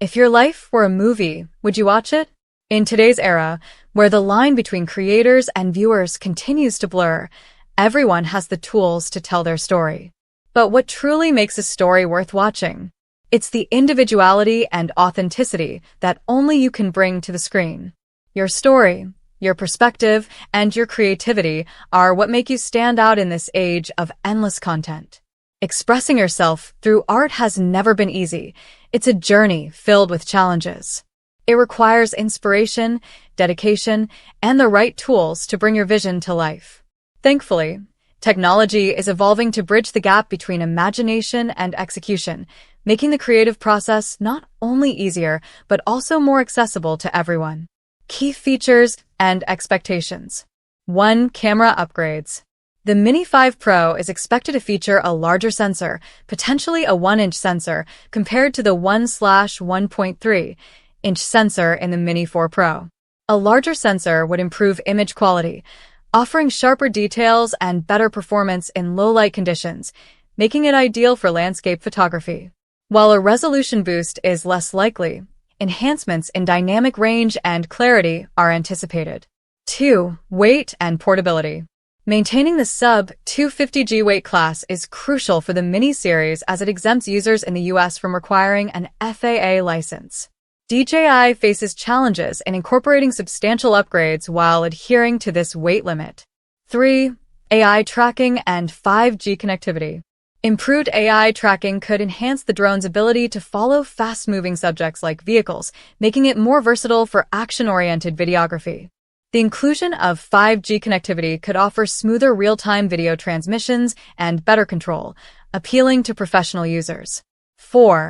If your life were a movie, would you watch it? In today's era, where the line between creators and viewers continues to blur, everyone has the tools to tell their story. But what truly makes a story worth watching? It's the individuality and authenticity that only you can bring to the screen. Your story, your perspective, and your creativity are what make you stand out in this age of endless content. Expressing yourself through art has never been easy. It's a journey filled with challenges. It requires inspiration, dedication, and the right tools to bring your vision to life. Thankfully, technology is evolving to bridge the gap between imagination and execution, making the creative process not only easier, but also more accessible to everyone. Key features and expectations. 1. Camera upgrades. The Mini 5 Pro is expected to feature a larger sensor, potentially a 1-inch sensor, compared to the 1/1.3-inch sensor in the Mini 4 Pro. A larger sensor would improve image quality, offering sharper details and better performance in low-light conditions, making it ideal for landscape photography. While a resolution boost is less likely, enhancements in dynamic range and clarity are anticipated. 2. Weight and portability. Maintaining the sub-250g weight class is crucial for the Mini series as it exempts users in the US from requiring an FAA license. DJI faces challenges in incorporating substantial upgrades while adhering to this weight limit. 3. AI tracking and 5G connectivity. Improved AI tracking could enhance the drone's ability to follow fast-moving subjects like vehicles, making it more versatile for action-oriented videography. The inclusion of 5G connectivity could offer smoother real-time video transmissions and better control, appealing to professional users. 4.